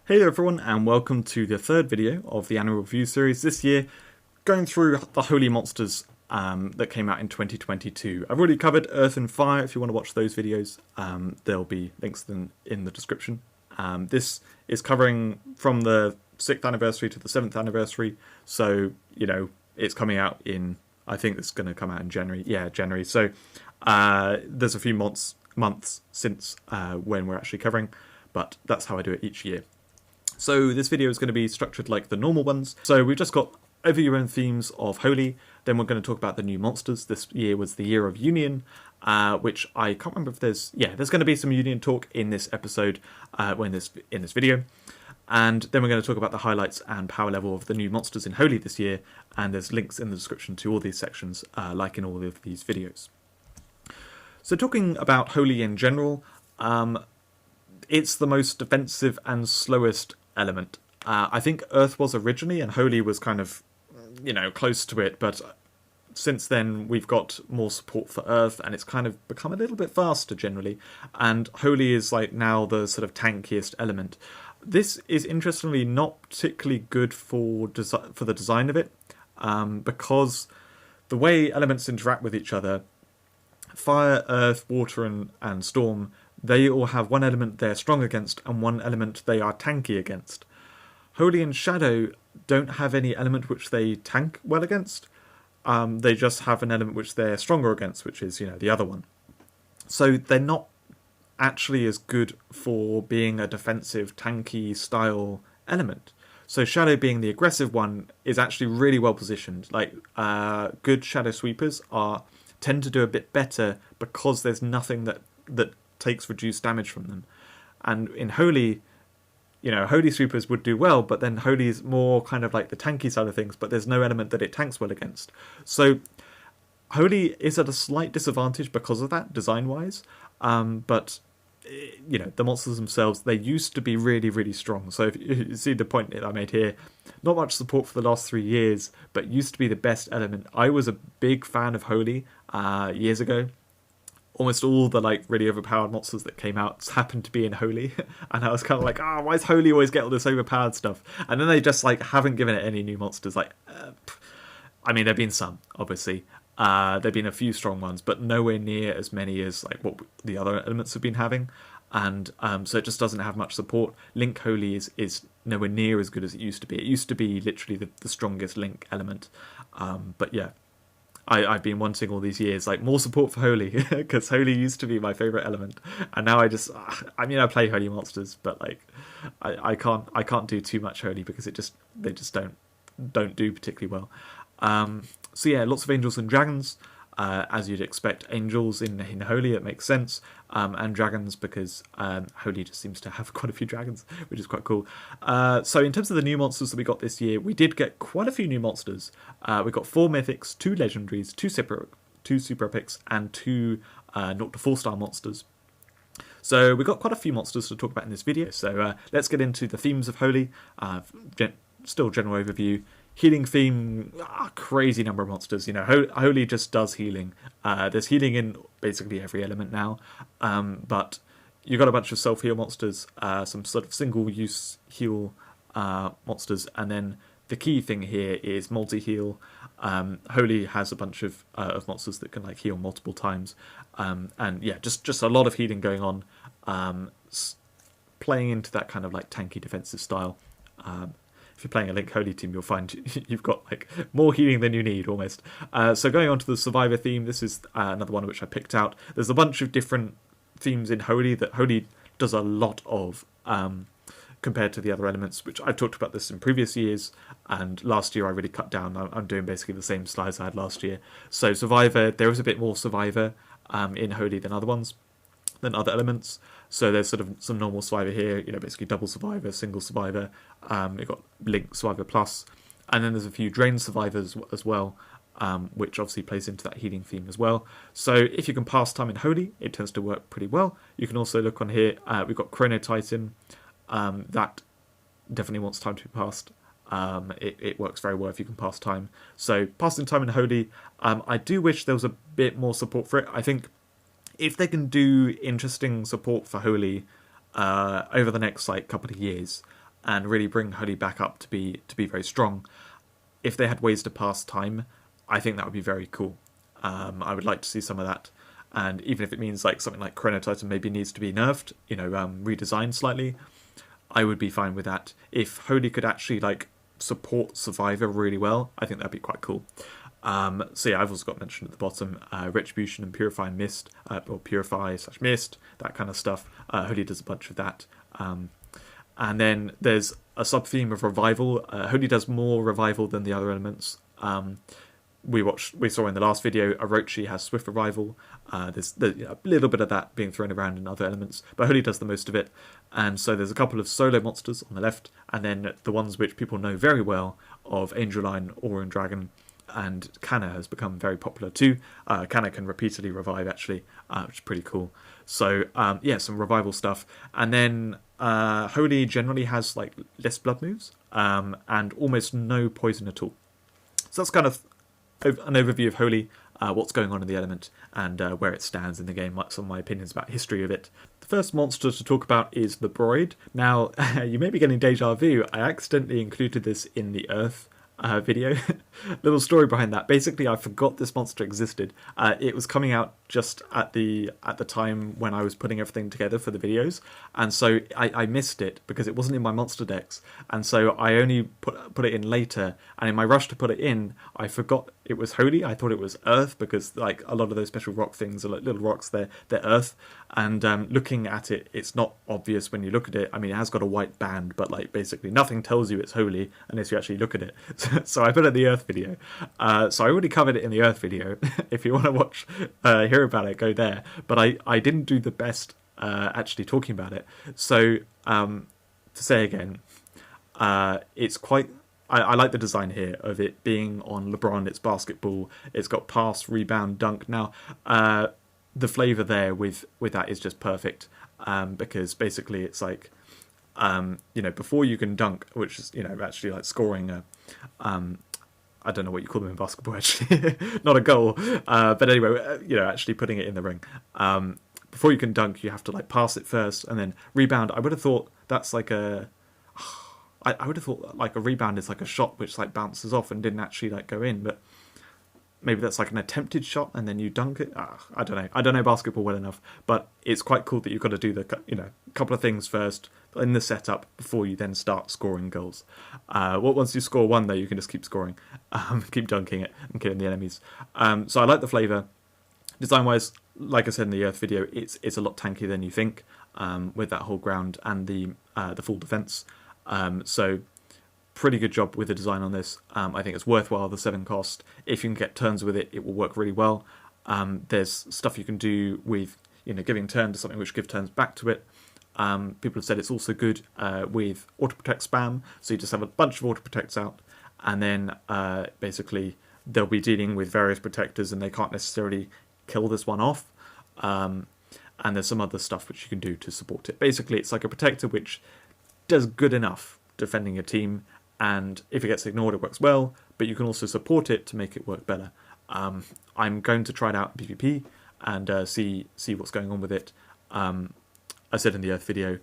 Hey there everyone, and welcome to the third video of the annual review series this year, going through the holy monsters that came out in 2022. I've already covered Earth and Fire. If you want to watch those videos, there'll be links in the description. This is covering from the 6th anniversary to the 7th anniversary, so, you know, it's coming out in, I think it's going to come out in January. Yeah, January. So there's a few months since when we're actually covering, but that's how I do it each year. So this video is going to be structured like the normal ones. So we've just got overview and themes of Holy, then we're going to talk about the new monsters. This year was the Year of Union, which I can't remember if there's going to be some Union talk in this episode, in this video. And then we're going to talk about the highlights and power level of the new monsters in Holy this year, and there's links in the description to all these sections, like in all of these videos. So talking about Holy in general, it's the most defensive and slowest element. I think Earth was originally, and Holy was kind of, close to it, but since then we've got more support for Earth, and it's kind of become a little bit faster generally, and Holy is like now the sort of tankiest element. This is interestingly not particularly good for the design of it, because the way elements interact with each other, fire, earth, water, and storm, they all have one element they're strong against and one element they are tanky against. Holy and Shadow don't have any element which they tank well against. They just have an element which they're stronger against, which is, the other one. So they're not actually as good for being a defensive, tanky style element. So Shadow, being the aggressive one, is actually really well positioned. Like, good Shadow sweepers tend to do a bit better because there's nothing that takes reduced damage from them. And in Holy, Holy sweepers would do well, but then Holy's more kind of like the tanky side of things, but there's no element that it tanks well against. So Holy is at a slight disadvantage because of that, design-wise, but the monsters themselves, they used to be really, really strong. So if you see the point that I made here, not much support for the last 3 years, but used to be the best element. I was a big fan of Holy years ago. Almost all the really overpowered monsters that came out happened to be in Holy, and I was kind of like, why is Holy always get all this overpowered stuff? And then they just haven't given it any new monsters. I mean, there've been some, obviously. There've been a few strong ones, but nowhere near as many as what the other elements have been having, and so it just doesn't have much support. Link Holy is nowhere near as good as it used to be. It used to be literally the strongest Link element, but yeah. I've been wanting all these years more support for Holy, because Holy used to be my favourite element, and now I play Holy monsters, but I can't do too much Holy because they just don't do particularly well. So yeah, lots of angels and dragons, as you'd expect. Angels in Holy, it makes sense, and dragons because Holy just seems to have quite a few dragons, which is quite cool. So in terms of the new monsters that we got this year, we did get quite a few new monsters. We got 4 Mythics, 2 Legendaries, 2 Super Epics, and 2 0 to 4 star monsters. So we got quite a few monsters to talk about in this video. So let's get into the themes of Holy. Still general overview. Healing theme, crazy number of monsters. Holy just does healing. There's healing in basically every element now, but you've got a bunch of self-heal monsters, some sort of single-use heal monsters, and then the key thing here is multi-heal. Holy has a bunch of monsters that can heal multiple times, and yeah, just a lot of healing going on, playing into that kind of tanky defensive style. If you're playing a Link Holy team, you'll find you've got more healing than you need, almost. So going on to the Survivor theme, this is another one which I picked out. There's a bunch of different themes in Holy that Holy does a lot of, compared to the other elements, which I've talked about this in previous years, and last year I really cut down. I'm doing basically the same slides I had last year. So Survivor, there is a bit more Survivor in Holy than other elements. So there's sort of some normal Survivor here, basically double Survivor, single Survivor. You've got Link Survivor Plus, and then there's a few Drain Survivors as well, which obviously plays into that healing theme as well. So if you can pass time in Holy, it tends to work pretty well. You can also look on here, we've got Chrono Titan, that definitely wants time to be passed. It works very well if you can pass time. So passing time in Holy, I do wish there was a bit more support for it. I think if they can do interesting support for Holy over the next couple of years, and really bring Holy back up to be very strong. If they had ways to pass time, I think that would be very cool. I would like to see some of that. And even if it means like something like Chronotitan maybe needs to be nerfed, redesigned slightly, I would be fine with that. If Holy could actually like support Survivor really well, I think that'd be quite cool. So yeah, I've also got mentioned at the bottom, Retribution and Purify Mist, or Purify/Mist, that kind of stuff. Holy does a bunch of that. And then there's a sub-theme of Revival. Holy does more Revival than the other elements. We saw in the last video, Orochi has Swift Revival. There's a little bit of that being thrown around in other elements, but Holy does the most of it. And so there's a couple of solo monsters on the left, and then the ones which people know very well of Angeline, Aura Dragon, and Kanna has become very popular too. Kanna can repeatedly revive actually, which is pretty cool. So yeah, some revival stuff. And then Holy generally has like less blood moves, and almost no poison at all. So that's kind of an overview of Holy, what's going on in the element, and where it stands in the game, like some of my opinions about history of it. The first monster to talk about is the Broid. Now, you may be getting deja vu. I accidentally included this in the Earth video. Little story behind that. Basically, I forgot this monster existed. It was coming out just at the time when I was putting everything together for the videos, and so I missed it because it wasn't in my monster decks, and so I only put it in later. And in my rush to put it in, I forgot it was Holy. I thought it was Earth because like a lot of those special rock things are like little rocks. They're Earth, and looking at it, it's not obvious when you look at it. I mean, it has got a white band, but like basically nothing tells you it's Holy unless you actually look at it. So I put it in the Earth video. So I already covered it in the Earth video. If you want to watch, hear about it, go there. But I didn't do the best actually talking about it. So to say again, it's quite... I like the design here of it being on LeBron. It's basketball. It's got pass, rebound, dunk. Now, the flavour there with that is just perfect, because basically it's like, before you can dunk, which is, actually like scoring a... I don't know what you call them in basketball, actually. Not a goal. But anyway, actually putting it in the ring. Before you can dunk, you have to like pass it first and then rebound. I would have thought that's like a... I would have thought like a rebound is like a shot which like bounces off and didn't actually like go in, but maybe that's like an attempted shot and then you dunk it. I don't know. I don't know basketball well enough, but it's quite cool that you've got to do the couple of things first in the setup before you then start scoring goals. Once you score one though, you can just keep scoring, keep dunking it and killing the enemies. So I like the flavour. Design wise, like I said in the Earth video, it's a lot tankier than you think, with that whole ground and the full defense. So pretty good job with the design on this. I think it's worthwhile the 7 cost. If you can get turns with it, it will work really well. There's stuff you can do with giving turn to something which give turns back to it. People have said it's also good with auto protect spam, so you just have a bunch of auto protects out, and then basically they'll be dealing with various protectors and they can't necessarily kill this one off. And there's some other stuff which you can do to support it. Basically it's like a protector which does good enough defending a team, and if it gets ignored it works well, but you can also support it to make it work better. I'm going to try it out in PvP and see what's going on with it. I said in the Earth video,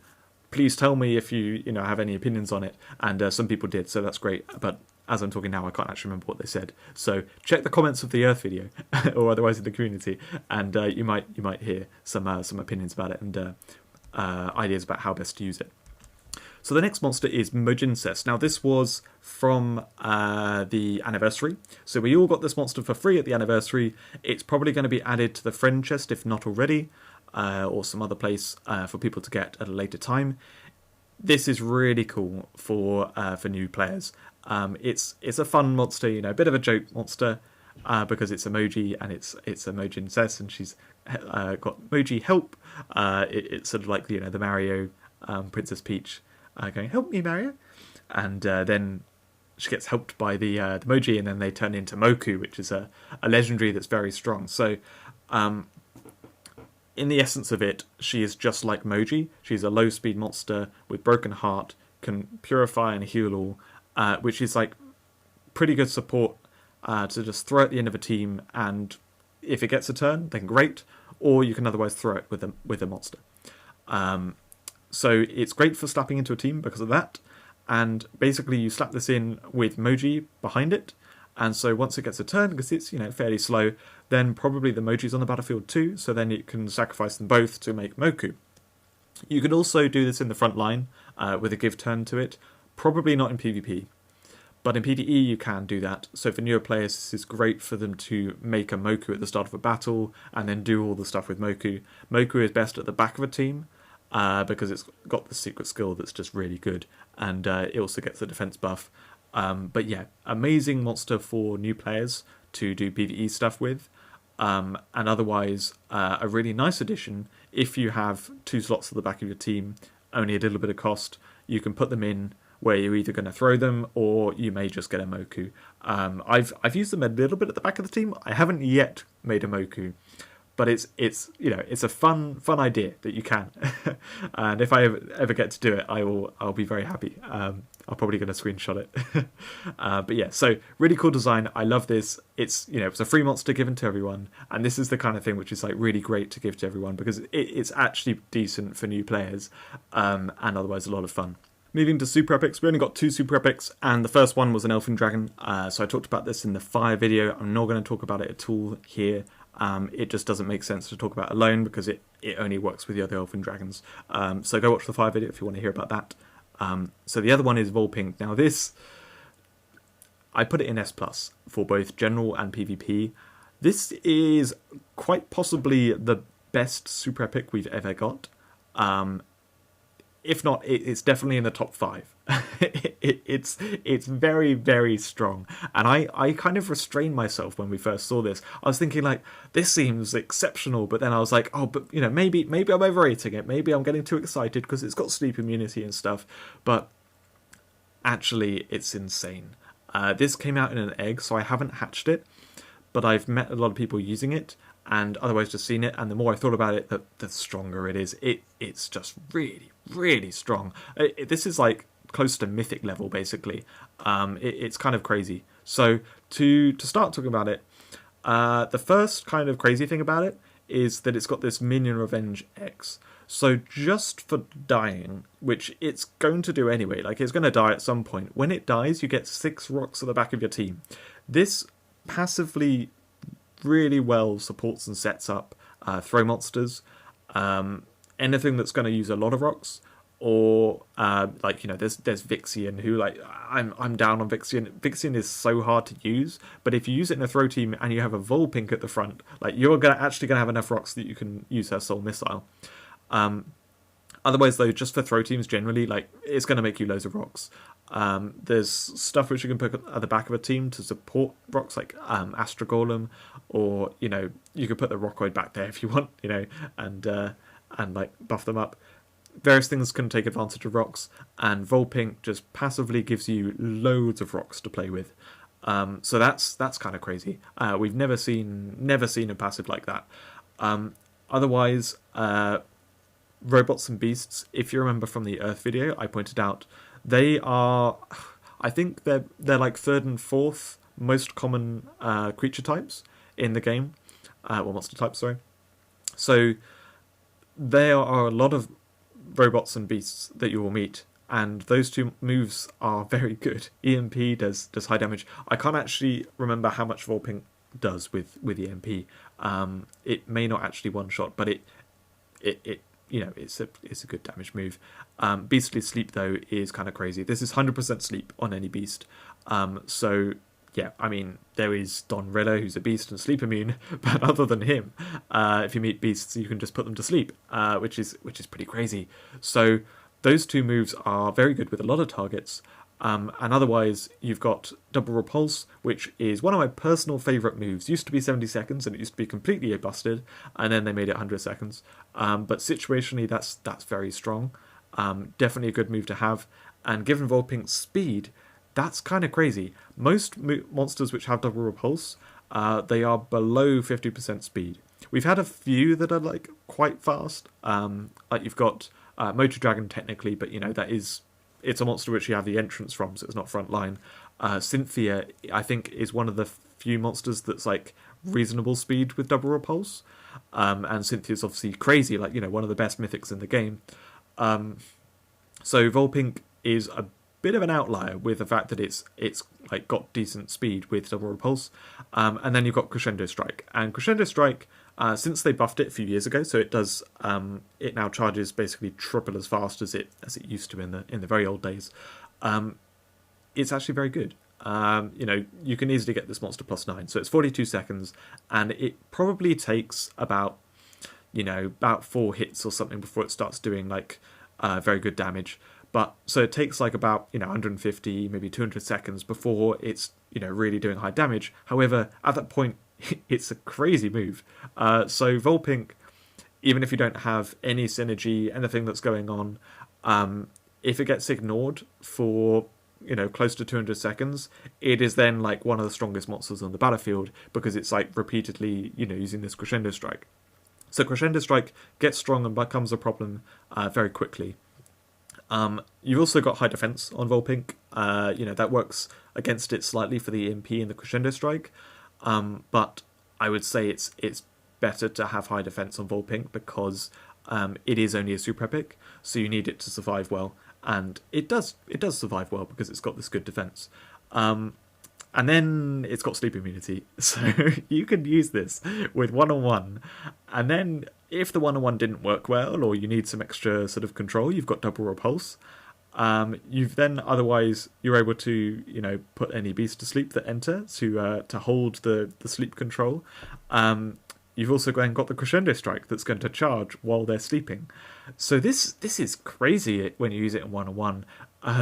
please tell me if you have any opinions on it, and some people did, so that's great, but as I'm talking now I can't actually remember what they said, so check the comments of the Earth video or otherwise in the community, and you might hear some opinions about it and ideas about how best to use it. So the next monster is Mojincest. Now this was from the anniversary. So we all got this monster for free at the anniversary. It's probably going to be added to the friend chest if not already, or some other place for people to get at a later time. This is really cool for new players. It's a fun monster, a bit of a joke monster, because it's emoji and it's Mojincest and she's got Moji help. It's sort of like the Mario Princess Peach. Going, help me, Mario. And then she gets helped by the Moji, and then they turn into Moku, which is a legendary that's very strong. So, in the essence of it, she is just like Moji. She's a low-speed monster with broken heart, can purify and heal all, which is like pretty good support to just throw at the end of a team, and if it gets a turn, then great, or you can otherwise throw it with a monster. So it's great for slapping into a team because of that. and basically you slap this in with Moji behind it, and so once it gets a turn, because it's fairly slow, then probably the Moji's on the battlefield too, so then you can sacrifice them both to make Moku. You can also do this in the front line with a give turn to it, probably not in PvP. But in PvE you can do that, so for newer players this is great for them to make a Moku at the start of a battle, and then do all the stuff with Moku. Moku is best at the back of a team, because it's got the secret skill that's just really good, and it also gets the defense buff. But yeah, amazing monster for new players to do PvE stuff with, and otherwise a really nice addition if you have 2 slots at the back of your team, only a little bit of cost. You can put them in where you're either going to throw them or you may just get a Moku. I've used them a little bit at the back of the team. I haven't yet made a Moku, but it's a fun idea that you can. And if I ever get to do it, I'll be very happy. I'm probably going to screenshot it. But yeah, so really cool design. I love this. It's it's a free monster given to everyone, and this is the kind of thing which is like really great to give to everyone because it's actually decent for new players, and otherwise a lot of fun. Moving to super epics, we only got 2 super epics, and the first one was an elfin dragon. So I talked about this in the fire video. I'm not going to talk about it at all here. It just doesn't make sense to talk about alone because it only works with the other elfin dragons. So go watch the fire video if you want to hear about that. So the other one is Volpink. Now this, I put it in S+ for both general and PvP. This is quite possibly the best super epic we've ever got. If not, it's definitely in the top 5. It's very, very strong. And I kind of restrained myself when we first saw this. I was thinking like, this seems exceptional, but then I was like, oh, but maybe I'm overrating it. Maybe I'm getting too excited because it's got sleep immunity and stuff. But actually, it's insane. This came out in an egg, so I haven't hatched it, but I've met a lot of people using it, and otherwise just seen it, and the more I thought about it, the stronger it is. It's just really, really strong. This is like close to mythic level, basically. It's kind of crazy. So to start talking about it, the first kind of crazy thing about it is that it's got this minion revenge X. So just for dying, which it's going to do anyway, like it's going to die at some point, when it dies you get 6 rocks at the back of your team. This passively really well supports and sets up throw monsters, anything that's going to use a lot of rocks, or there's Vixian, who like I'm down on Vixian. Vixian is so hard to use, but if you use it in a throw team and you have a Volpink at the front, like you're actually gonna have enough rocks that you can use her soul missile. Otherwise though, just for throw teams generally, like it's going to make you loads of rocks. There's stuff which you can put at the back of a team to support rocks, like Astra Golem, or you could put the Rockoid back there if you want, and like buff them up. Various things can take advantage of rocks, and Volpink just passively gives you loads of rocks to play with. So that's kind of crazy. We've never seen a passive like that. Otherwise, robots and beasts, if you remember from the Earth video, I pointed out they are, I think they're like 3rd and 4th most common creature types in the game, monster types, sorry. So there are a lot of robots and beasts that you will meet, and those 2 moves are very good. EMP does high damage. I can't actually remember how much Volpink does with EMP. It may not actually one shot, but it's a good damage move. Beastly sleep though is kind of crazy. This is 100% sleep on any beast. So yeah, I mean there is Don Rilla, who's a beast and sleep immune, but other than him, if you meet beasts, you can just put them to sleep, which is pretty crazy. So those 2 moves are very good with a lot of targets. And otherwise, you've got Double Repulse, which is one of my personal favourite moves. Used to be 70 seconds, and it used to be completely busted, and then they made it 100 seconds. But situationally, that's very strong. Definitely a good move to have. And given Volpink's speed, that's kind of crazy. Most monsters which have Double Repulse, they are below 50% speed. We've had a few that are like quite fast. Like you've got Motor Dragon technically, but it's a monster which you have the entrance from, so it's not front line. Cynthia, I think, is one of the few monsters that's like reasonable speed with Double Repulse. And Cynthia's obviously crazy, like one of the best mythics in the game. So Volpink is a bit of an outlier with the fact that it's like got decent speed with double repulse. And then you've got Crescendo Strike. And Crescendo Strike, since they buffed it a few years ago, so it does it now charges basically triple as fast as it used to in the very old days. It's actually very good. You can easily get this monster +9, so it's 42 seconds, and it probably takes about 4 hits or something before it starts doing like very good damage. But so it takes like about 150, maybe 200 seconds before it's really doing high damage. However, at that point, it's a crazy move. So Volpink, even if you don't have any synergy, anything that's going on, if it gets ignored for close to 200 seconds, it is then like one of the strongest monsters on the battlefield because it's like repeatedly using this Crescendo Strike. So Crescendo Strike gets strong and becomes a problem very quickly. You've also got high defense on Volpink. That works against it slightly for the EMP and the Crescendo Strike. But I would say it's better to have high defense on Volpink because it is only a super epic, so you need it to survive well, and it does survive well because it's got this good defense. And then it's got sleep immunity, so you can use this with one-on-one, and then if the one-on-one didn't work well or you need some extra sort of control, you've got double repulse. You've then otherwise you're able to put any beast to sleep that enter to hold the sleep control. You've also got the Crescendo Strike that's going to charge while they're sleeping. So this is crazy when you use it in one-on-one.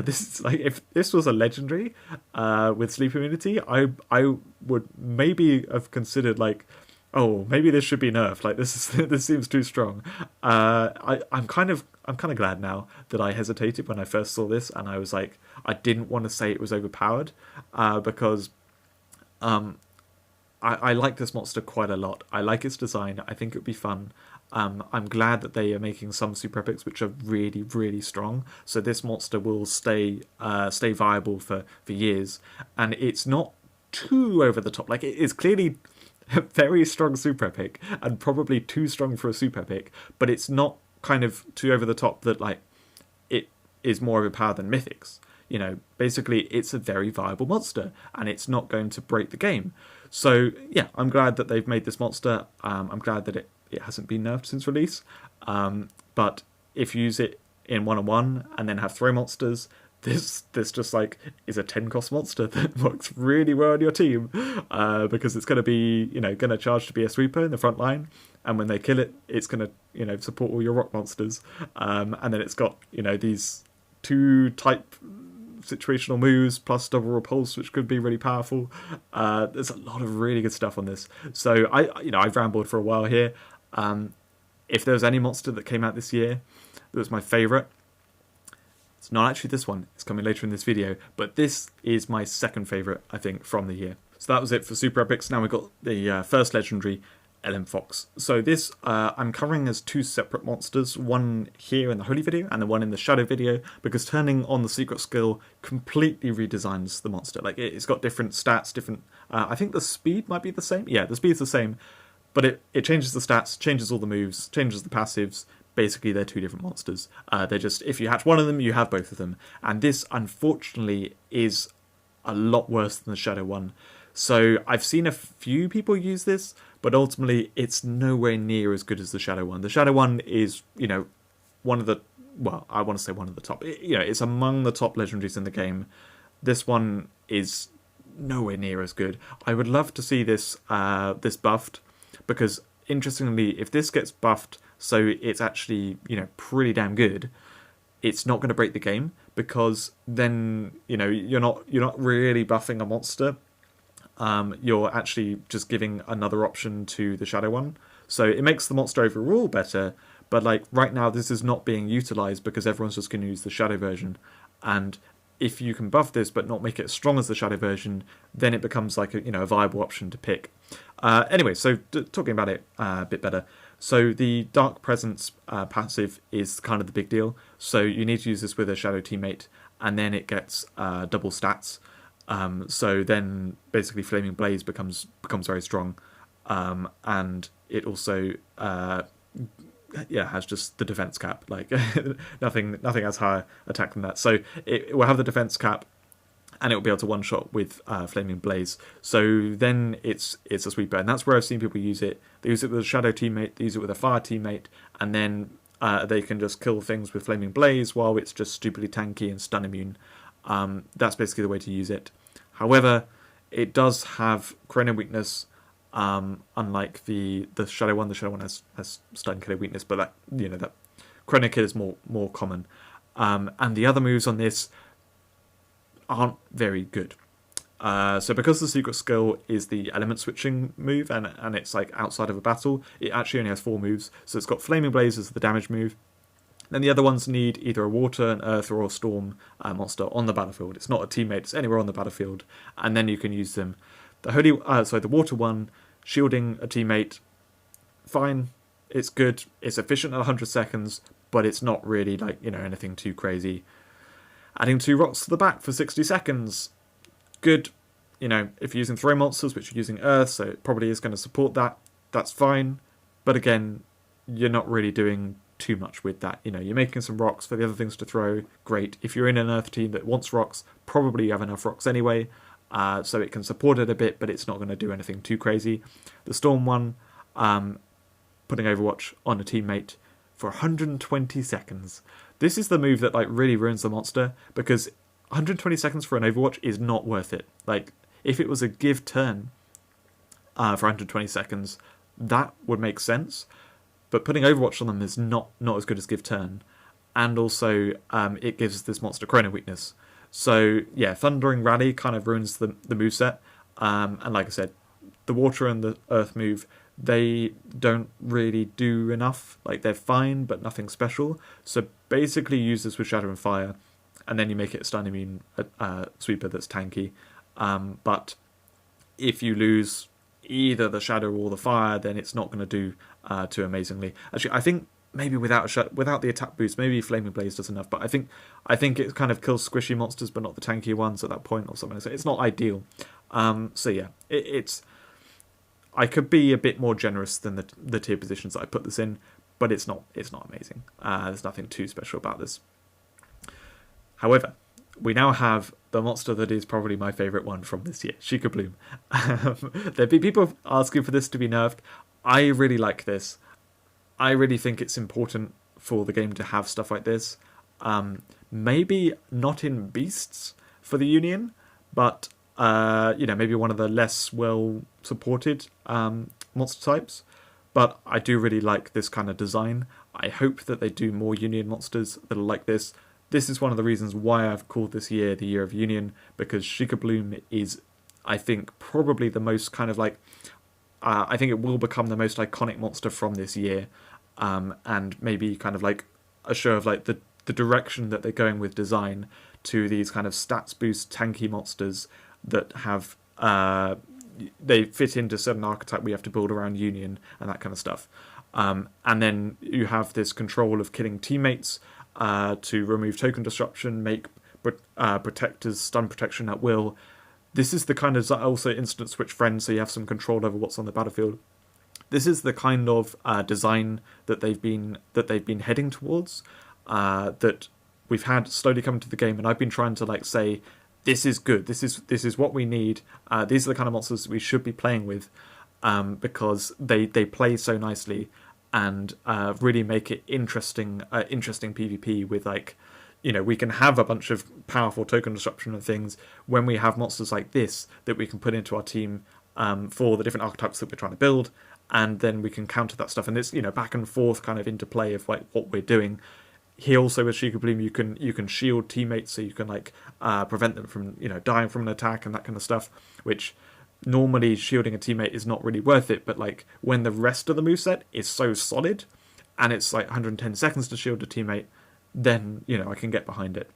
This is like if this was a legendary with sleep immunity, I would maybe have considered like, oh, maybe this should be nerfed. Like this seems too strong. I'm kind of glad now that I hesitated when I first saw this, and I was like, I didn't want to say it was overpowered because I like this monster quite a lot. I like its design. I think it would be fun. I'm glad that they are making some super epics which are really, really strong. So this monster will stay viable for years. And it's not too over the top. Like, it is clearly a very strong super epic and probably too strong for a super epic. But it's not kind of too over the top that, like, it is more overpowered than Mythics. Basically, it's a very viable monster and it's not going to break the game. So, yeah, I'm glad that they've made this monster. I'm glad that it hasn't been nerfed since release. But if you use it in one-on-one and then have throw monsters, this just like is a 10-cost monster that works really well on your team because it's going to be, going to charge to be a sweeper in the front line. And when they kill it, it's going to, support all your rock monsters. And then it's got, these 2 type situational moves plus double repulse, which could be really powerful. There's a lot of really good stuff on this. So I've rambled for a while here. If there was any monster that came out this year that was my favourite, it's not actually this one. It's coming later in this video, but this is my second favourite, I think, from the year. So that was it for Super Epics. Now we've got the first legendary, LM Fox. So this I'm covering as 2 separate monsters, one here in the Holy video and the one in the Shadow video, because turning on the secret skill completely redesigns the monster. Like, it's got different stats, different I think the speed might be the same. Yeah, the speed's the same, but it changes the stats, changes all the moves, changes the passives. Basically, they're 2 different monsters. They're just, if you hatch one of them, you have both of them. And this, unfortunately, is a lot worse than the Shadow one. So I've seen a few people use this, but ultimately it's nowhere near as good as the Shadow one. The Shadow one is, one of the, well, I want to say one of the top. It's among the top legendaries in the game. This one is nowhere near as good. I would love to see this this buffed, because interestingly, if this gets buffed so it's actually, pretty damn good, it's not going to break the game, because then, you're not really buffing a monster. You're actually just giving another option to the Shadow one. So it makes the monster overall better, but like right now this is not being utilized because everyone's just going to use the Shadow version. And if you can buff this but not make it as strong as the Shadow version, then it becomes like a viable option to pick. Anyway, so talking about it a bit better. So the Dark Presence passive is kind of the big deal. So you need to use this with a Shadow teammate, and then it gets double stats. So then basically Flaming Blaze becomes very strong, and it also has just the defense cap. Like nothing has higher attack than that. So it will have the defense cap, and it will be able to one shot with Flaming Blaze. So then it's a sweeper, and that's where I've seen people use it. They use it with a shadow teammate, they use it with a fire teammate, and then they can just kill things with Flaming Blaze while it's just stupidly tanky and stun immune. That's basically the way to use it. However, it does have Chrono weakness, unlike the shadow one. The shadow one has stun killer weakness, but that Chrono kill is more common. And the other moves on this aren't very good. So because the secret skill is the element switching move, and it's like outside of a battle, it actually only has 4 moves. So it's got Flaming Blaze as the damage move. Then the other ones need either a water, an earth, or a storm monster on the battlefield. It's not a teammate, it's anywhere on the battlefield, and then you can use them. The water one, shielding a teammate, fine, it's good, it's efficient at 100 seconds, but it's not really anything too crazy. Adding 2 rocks to the back for 60 seconds, good. If you're using throw monsters, which you're using earth, so it probably is going to support that, that's fine. But again, you're not really doing too much with that. You're making some rocks for the other things to throw, great. If you're in an earth team that wants rocks, probably you have enough rocks anyway, so it can support it a bit, but it's not going to do anything too crazy. The storm one, putting Overwatch on a teammate for 120 seconds. This is the move that really ruins the monster, because 120 seconds for an Overwatch is not worth it. If it was a give turn for 120 seconds, that would make sense. But putting Overwatch on them is not as good as give turn. And also, it gives this monster Chrono weakness. So, yeah, Thundering Rally kind of ruins the moveset. And like I said, the water and the earth move, they don't really do enough. They're fine, but nothing special. So basically use this with Shadow and Fire, and then you make it a stun immune sweeper that's tanky. But if you lose either the Shadow or the Fire, then it's not going to do too amazingly. Actually, I think maybe without the attack boost, maybe Flaming Blaze does enough. But I think it kind of kills squishy monsters, but not the tanky ones at that point or something. So it's not ideal. So yeah, it's. I could be a bit more generous than the tier positions that I put this in, but it's not amazing. There's nothing too special about this. However, we now have the monster that is probably my favourite one from this year, Sheikah Bloom. There'd be people asking for this to be nerfed. I really like this. I really think it's important for the game to have stuff like this. Maybe not in beasts for the Union, but maybe one of the less well supported monster types. But I do really like this kind of design. I hope that they do more Union monsters that are like this. This is one of the reasons why I've called this year the Year of Union, because Sheikah Bloom is, I think, probably the most kind of I think it will become the most iconic monster from this year, and maybe kind of a show of the direction that they're going with design to these kind of stats boost tanky monsters that have they fit into certain archetype we have to build around Union and that kind of stuff. And then you have this control of killing teammates to remove token disruption, make protectors stun protection at will. This is the kind of also instant switch friends, so you have some control over what's on the battlefield. This is the kind of design that they've been heading towards, that we've had slowly come to the game, and I've been trying to say, this is good. This is what we need. These are the kind of monsters we should be playing with, because they play so nicely and really make it interesting PvP with we can have a bunch of powerful token disruption and things when we have monsters like this that we can put into our team for the different archetypes that we're trying to build, and then we can counter that stuff. And it's back and forth kind of interplay of what we're doing. Here also with Sheikah Bloom, you can shield teammates, so you can prevent them from dying from an attack and that kind of stuff, which normally shielding a teammate is not really worth it. But when the rest of the moveset is so solid, and it's 110 seconds to shield a teammate, then I can get behind it.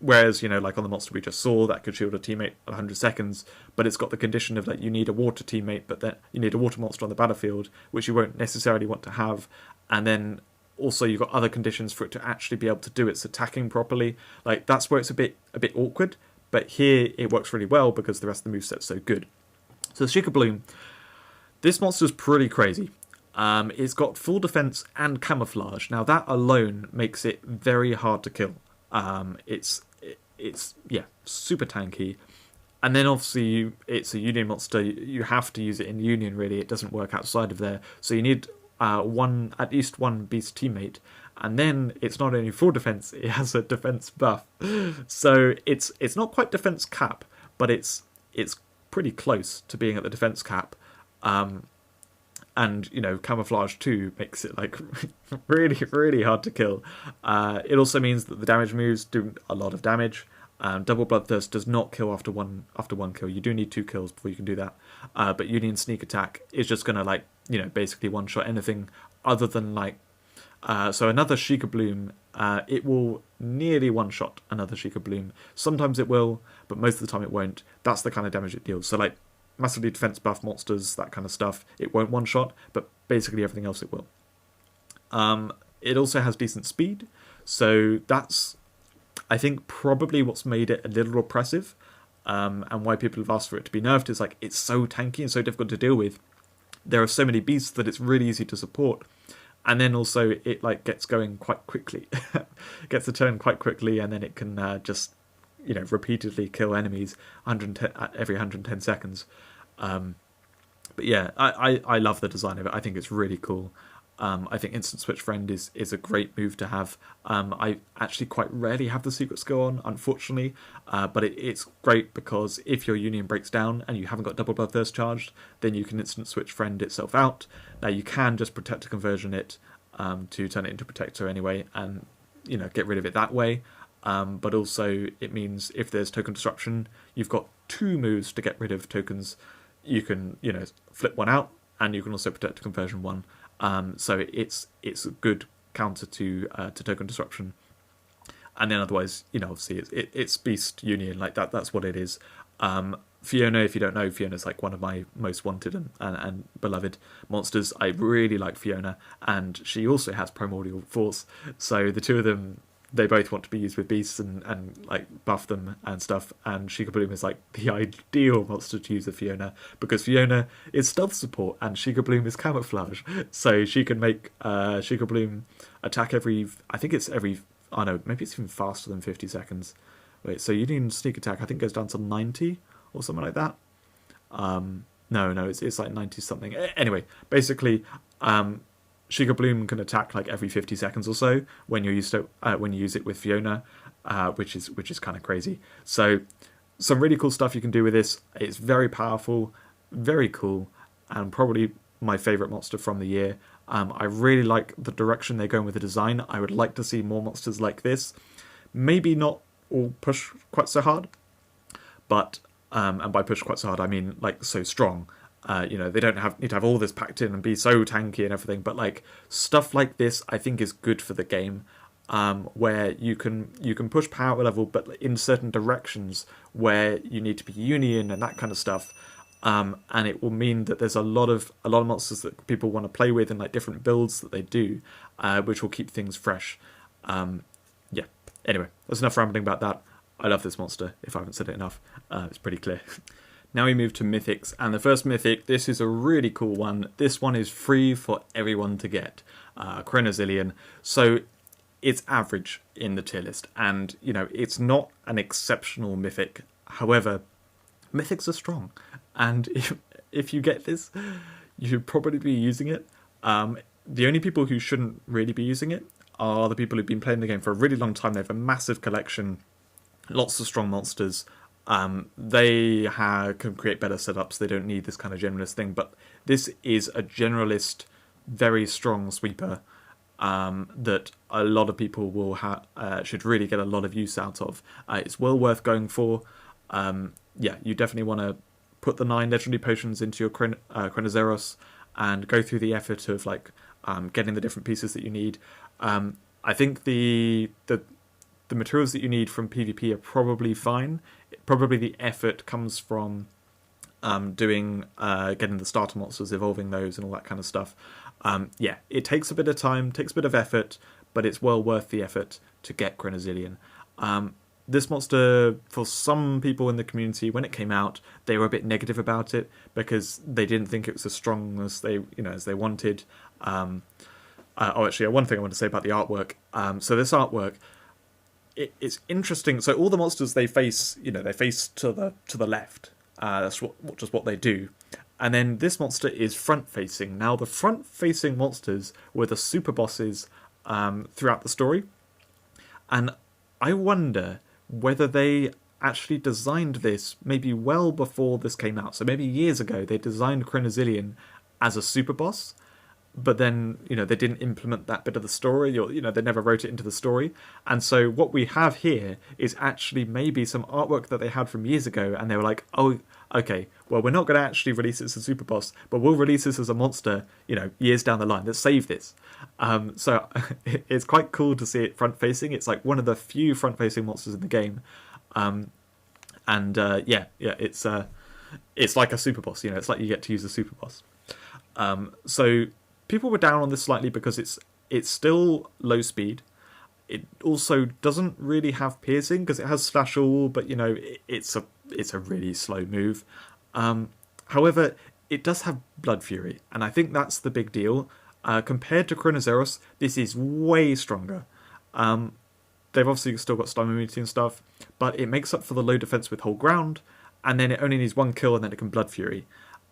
Whereas on the monster we just saw, that could shield a teammate at 100 seconds, but it's got the condition of you need a water teammate, but then you need a water monster on the battlefield, which you won't necessarily want to have, and then also you've got other conditions for it to actually be able to do its attacking properly. That's where it's a bit awkward, but here it works really well because the rest of the moveset's so good. So Sheikah Bloom, this monster's pretty crazy. It's got full defense and camouflage. Now that alone makes it very hard to kill. It's yeah, super tanky. And then obviously it's a Union monster. You have to use it in Union. Really, it doesn't work outside of there. So you need at least one beast teammate. And then it's not only full defense; it has a defense buff. So it's not quite defense cap, but it's pretty close to being at the defense cap. And camouflage too makes it like really, really hard to kill. It also means that the damage moves do a lot of damage. Double Bloodthirst does not kill after one kill. You do need 2 kills before you can do that. But Union Sneak Attack is just gonna basically one shot anything other than so another Sheikah Bloom. It will nearly one shot another Sheikah Bloom. Sometimes it will, but most of the time it won't. That's the kind of damage it deals. So massively defense buff monsters, that kind of stuff, it won't one shot, but basically everything else it will. It also has decent speed, so that's, I think, probably what's made it a little oppressive, and why people have asked for it to be nerfed is it's so tanky and so difficult to deal with. There are so many beasts that it's really easy to support, and then also it gets going quite quickly, gets a turn quite quickly, and then it can just repeatedly kill enemies every 110 seconds. But yeah, I love the design of it. I think it's really cool. I think Instant Switch Friend is a great move to have. I actually quite rarely have the secret skill on, unfortunately, but it's great because if your Union breaks down and you haven't got Double Bloodthirst charged, then you can Instant Switch Friend itself out. Now you can just Protector Conversion it to turn it into Protector anyway, and get rid of it that way. But also it means if there's token disruption, you've got 2 moves to get rid of tokens. You can flip one out, and you can also Protector Conversion one. So it's a good counter to token disruption. And then otherwise, obviously it's Beast Union, that's what it is. Fiona, if you don't know, Fiona's one of my most wanted and beloved monsters. I really like Fiona, and she also has Primordial Force. So the two of them, they both want to be used with beasts and buff them and stuff, and Sheikah Bloom is the ideal monster to use with Fiona, because Fiona is stealth support and Sheikah Bloom is camouflage, so she can make Sheikah Bloom attack maybe it's even faster than 50 seconds. Wait, so Union Sneak Attack I think goes down to 90 or something like that. No, it's 90 something. Anyway, basically Sheikah Bloom can attack every 50 seconds or so when you use it with Fiona, which is kind of crazy. So some really cool stuff you can do with this. It's very powerful, very cool, and probably my favourite monster from the year. I really like the direction they're going with the design. I would like to see more monsters like this. Maybe not all push quite so hard, but and by push quite so hard I mean so strong. They don't need to have all this packed in and be so tanky and everything, but stuff like this I think is good for the game, where you can push power level, but in certain directions where you need to be Union and that kind of stuff, and it will mean that there's a lot of monsters that people want to play with and different builds that they do, which will keep things fresh. Yeah. Anyway, that's enough rambling about that. I love this monster. If I haven't said it enough, it's pretty clear. Now we move to Mythics, and the first Mythic, this is a really cool one. This one is free for everyone to get, Chronozillion. So it's average in the tier list, and it's not an exceptional Mythic. However, Mythics are strong, and if you get this, you should probably be using it. The only people who shouldn't really be using it are the people who've been playing the game for a really long time. They have a massive collection, lots of strong monsters. They can create better setups. They don't need this kind of generalist thing, but this is a generalist, very strong sweeper that a lot of people will should really get a lot of use out of. It's well worth going for. Yeah, you definitely want to put the 9 legendary potions into your Chronozeros and go through the effort of getting the different pieces that you need. I think the materials that you need from PvP are probably fine. Probably the effort comes from getting the starter monsters, evolving those, and all that kind of stuff. Yeah, it takes a bit of time, takes a bit of effort, but it's well worth the effort to get Chronozillion. this monster, for some people in the community, when it came out, they were a bit negative about it because they didn't think it was as strong as they wanted. Actually, one thing I want to say about the artwork. So this artwork, it's interesting. So all the monsters they face to the left. That's just what they do. And then this monster is front-facing. Now, the front-facing monsters were the super bosses throughout the story. And I wonder whether they actually designed this maybe well before this came out. So maybe years ago, they designed Chronozillion as a super boss. But then, they didn't implement that bit of the story, or, they never wrote it into the story. And so what we have here is actually maybe some artwork that they had from years ago, and they were like, oh, okay, well, we're not going to actually release it as a super boss, but we'll release this as a monster, years down the line. Let's save this. So it's quite cool to see it front-facing. It's like one of the few front-facing monsters in the game. It's like a super boss, it's like you get to use a super boss. So people were down on this slightly because it's still low speed. It also doesn't really have piercing because it has slash all, but it's a really slow move. However, it does have Blood Fury, and I think that's the big deal. Compared to Chronozeros, this is way stronger. They've obviously still got Slime Immunity and stuff, but it makes up for the low defense with Hold Ground, and then it only needs one kill and then it can Blood Fury.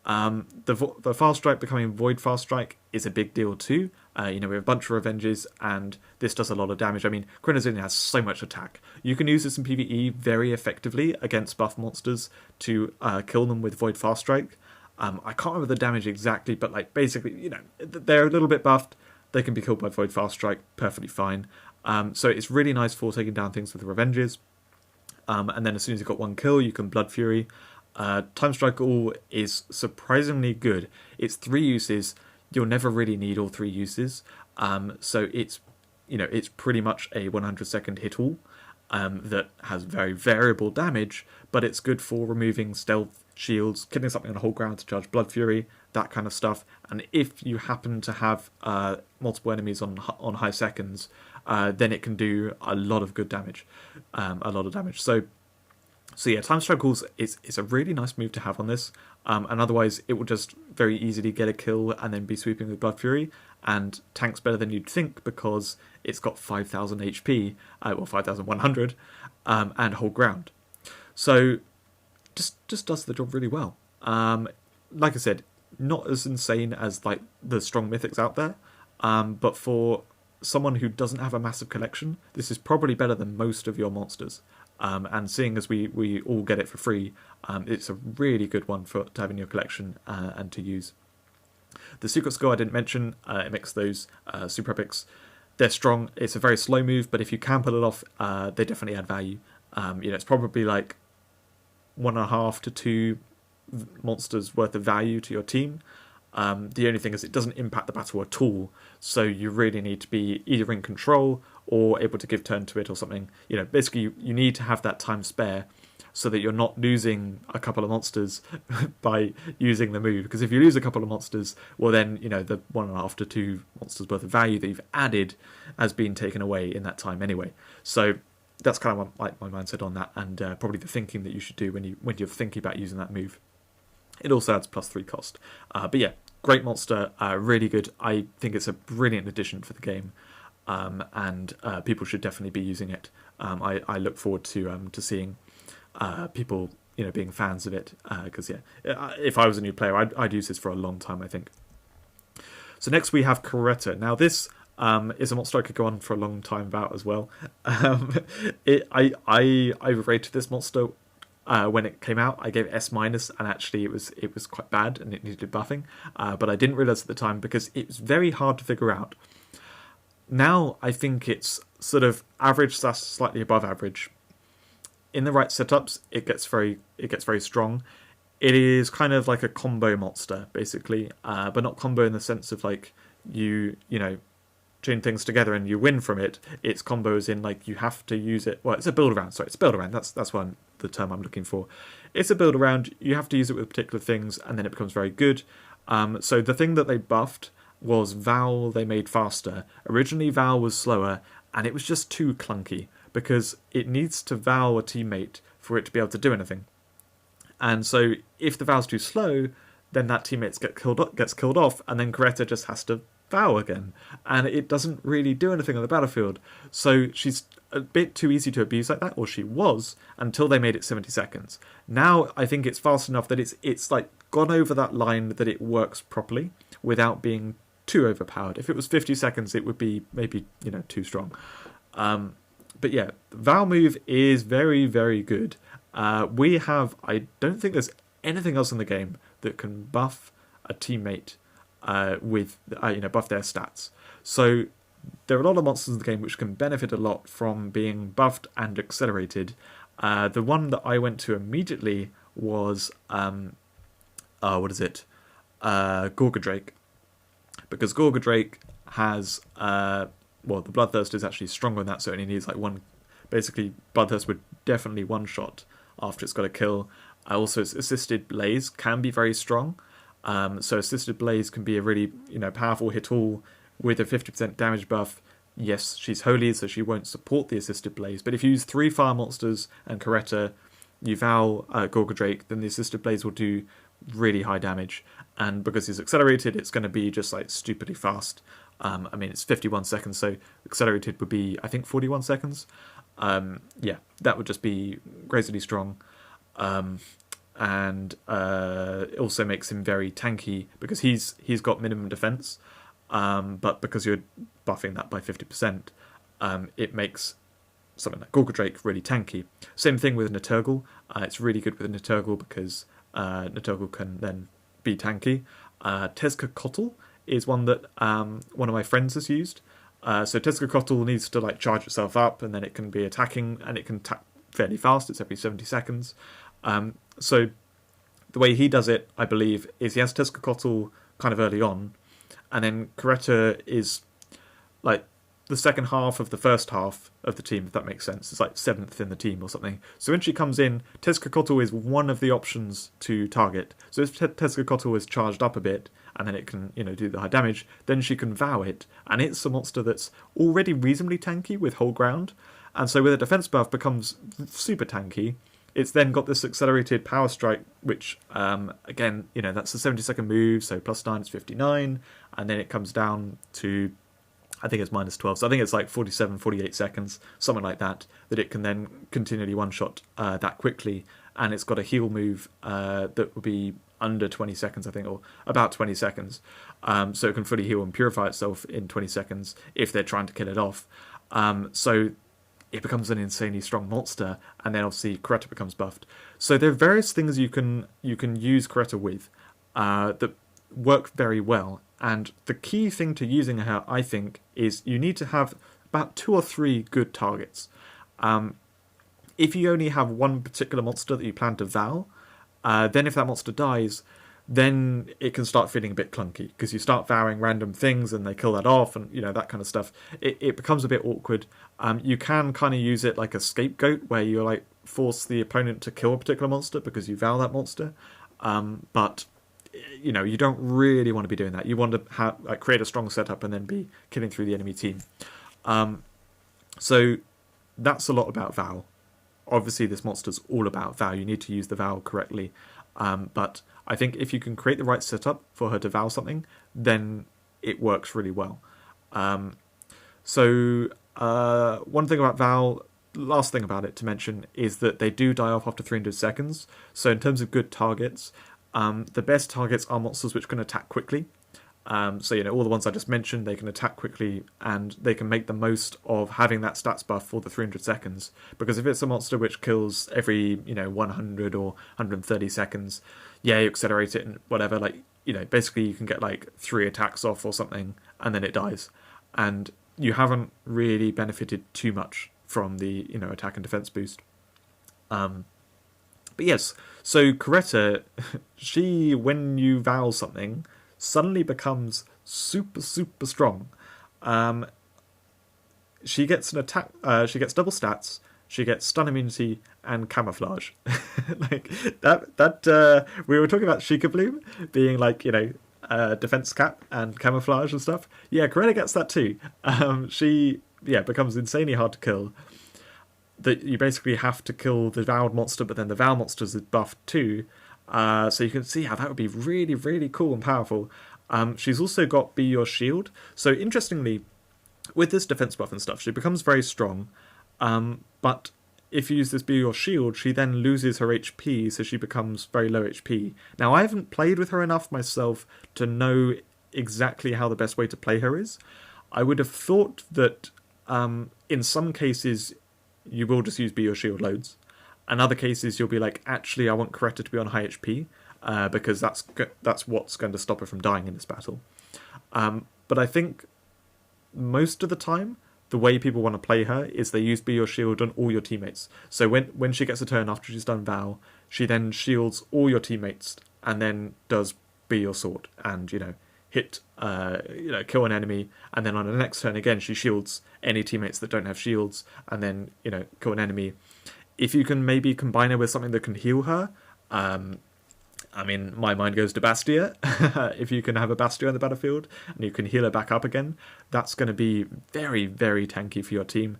The Fast Strike becoming Void Fast Strike is a big deal too. We have a bunch of Revenges, and this does a lot of damage. I mean, Chronozillion has so much attack. You can use this in PvE very effectively against buff monsters to kill them with Void Fast Strike. I can't remember the damage exactly, but basically, they're a little bit buffed. They can be killed by Void Fast Strike perfectly fine. So it's really nice for taking down things with Revenges. And then as soon as you've got one kill, you can Blood Fury. Time Strike All is surprisingly good. It's 3 uses. You'll never really need all 3 uses. So it's pretty much a 100-second hit all that has very variable damage, but it's good for removing stealth, shields, killing something on Hold Ground to charge Blood Fury, that kind of stuff. And if you happen to have multiple enemies on high seconds, then it can do a lot of good damage. So yeah, Time Strike Calls is a really nice move to have on this, and otherwise it will just very easily get a kill and then be sweeping with Blood Fury, and tanks better than you'd think because it's got 5,000 HP, 5,100, and Hold Ground. So just does the job really well. Like I said, not as insane as the strong Mythics out there, but for someone who doesn't have a massive collection, this is probably better than most of your monsters. And seeing as we all get it for free, it's a really good one to have in your collection and to use. The Secret Skill I didn't mention, it makes those super epics. They're strong. It's a very slow move, but if you can pull it off, they definitely add value. It's probably 1.5 to 2 monsters worth of value to your team. The only thing is it doesn't impact the battle at all, so you really need to be either in control or able to give turn to it or something. Basically you need to have that time spare so that you're not losing a couple of monsters by using the move. Because if you lose a couple of monsters, well then, the 1.5 to 2 monsters worth of value that you've added has been taken away in that time anyway. So that's kind of my mindset on that, and probably the thinking that you should do when you're thinking about using that move. It also adds +3 cost. But yeah, great monster, really good. I think it's a brilliant addition for the game, and people should definitely be using it. I look forward to seeing people being fans of it, because if I was a new player, I'd use this for a long time, I think. So next we have Coretta. Now this is a monster I could go on for a long time about as well. I rated this monster. When it came out, I gave it S-, and actually it was quite bad and it needed buffing, but I didn't realise at the time because it was very hard to figure out. Now I think it's sort of average / slightly above average. In the right setups, it gets very strong. It is kind of like a combo monster, basically, but not combo in the sense of you chain things together and you win from it. It's combos in you have to use it. Well, it's a build around. Sorry, it's a build around. That's the term I'm looking for. It's a build around. You have to use it with particular things, and then it becomes very good. So the thing that they buffed was Val. They made faster. Originally, Val was slower, and it was just too clunky. because it needs to vow a teammate for it to be able to do anything. And so if the vow's too slow, then that teammate gets killed off, and then Coretta just has to vow again. And it doesn't really do anything on the battlefield. So she's a bit too easy to abuse like that, or she was, until they made it 70 seconds. Now I think it's fast enough that it's like gone over that line that it works properly without being too overpowered. If it was 50 seconds, it would be maybe, too strong. But yeah, the vow move is very, very good. I don't think there's anything else in the game that can buff a teammate with buff their stats. So there are a lot of monsters in the game which can benefit a lot from being buffed and accelerated. The one that I went to immediately was Gorgodrake, because Gorgodrake has the Bloodthirst is actually stronger than that, so it only needs like one. Basically, Bloodthirst would definitely one shot after it's got a kill. Also, its Assisted Blaze can be very strong. So Assisted Blaze can be a really powerful hit all with a 50% damage buff. Yes, she's holy, so she won't support the Assisted Blaze. But if you use 3 fire monsters and Coretta, you vow Gorgodrake, then the Assisted Blaze will do really high damage. And because he's accelerated, it's going to be just like stupidly fast. It's 51 seconds, so accelerated would be, I think, 41 seconds. That would just be crazily strong. And it also makes him very tanky because he's got minimum defense. But because you're buffing that by 50%, it makes something like Gorgodrake really tanky. Same thing with Naturgle. It's really good with Naturgle because Naturgle can then be tanky. Tezcatlipoca is one that one of my friends has used. So Tezcatlipoca needs to like charge itself up, and then it can be attacking, and it can attack fairly fast. It's every 70 seconds. So the way he does it, I believe, is he has Tezcatlipoca kind of early on, and then Coretta is like the second half of the first half of the team, if that makes sense. It's like 7th in the team or something. So when she comes in, Tezcatlipoca is one of the options to target. So if Tezcatlipoca is charged up a bit, and then it can, do the high damage, then she can vow it. And it's a monster that's already reasonably tanky with hold ground. And so with a defense buff becomes super tanky. It's then got this accelerated power strike, which, again, that's a 70-second move, so +9 is 59. And then it comes down to, I think it's -12. So I think it's like 47, 48 seconds, something like that it can then continually one-shot that quickly. And it's got a heal move that would be under 20 seconds, I think, or about 20 seconds. So it can fully heal and purify itself in 20 seconds if they're trying to kill it off. So it becomes an insanely strong monster, and then obviously Coretta becomes buffed. So there are various things you can use Coretta with that work very well. And the key thing to using her, I think, is you need to have about 2 or 3 good targets. If you only have one particular monster that you plan to vow, then if that monster dies, then it can start feeling a bit clunky, because you start vowing random things and they kill that off, and that kind of stuff. It becomes a bit awkward. You can kind of use it like a scapegoat, where you like force the opponent to kill a particular monster because you vow that monster. But you don't really want to be doing that. You want to create a strong setup and then be killing through the enemy team. So that's a lot about vow. Obviously, this monster's all about vow. You need to use the vow correctly. But I think if you can create the right setup for her to vow something, then it works really well. One thing about vow, last thing about it to mention, is that they do die off after 300 seconds. So in terms of good targets, the best targets are monsters which can attack quickly. All the ones I just mentioned, they can attack quickly, and they can make the most of having that stats buff for the 300 seconds. Because if it's a monster which kills every 100 or 130 seconds, you accelerate it and whatever. Basically you can get like 3 attacks off or something, and then it dies, and you haven't really benefited too much from the attack and defense boost. But yes, so Coretta, she, when you vow something, suddenly becomes super, super strong. She gets an attack. She gets double stats. She gets stun immunity and camouflage. Like that. We were talking about Sheikah Bloom being like defense cap and camouflage and stuff. Yeah, Coretta gets that too. She becomes insanely hard to kill. that you basically have to kill the Vowed monster, but then the Vowed monster is buffed too. So you can see how that would be really, really cool and powerful. She's also got Be Your Shield. So interestingly, with this defense buff and stuff, she becomes very strong. But if you use this Be Your Shield, she then loses her HP, so she becomes very low HP. Now, I haven't played with her enough myself to know exactly how the best way to play her is. I would have thought that in some cases you will just use Be Your Shield loads. In other cases, you'll be like, actually, I want Coretta to be on high HP, because that's what's going to stop her from dying in this battle. But I think most of the time, the way people want to play her is they use Be Your Shield on all your teammates. So when she gets a turn after she's done Vow, she then shields all your teammates and then does Be Your Sword and, hit, kill an enemy. And then on the next turn again, she shields any teammates that don't have shields and then, kill an enemy. If you can maybe combine her with something that can heal her, my mind goes to Bastia. If you can have a Bastia on the battlefield and you can heal her back up again, that's going to be very, very tanky for your team.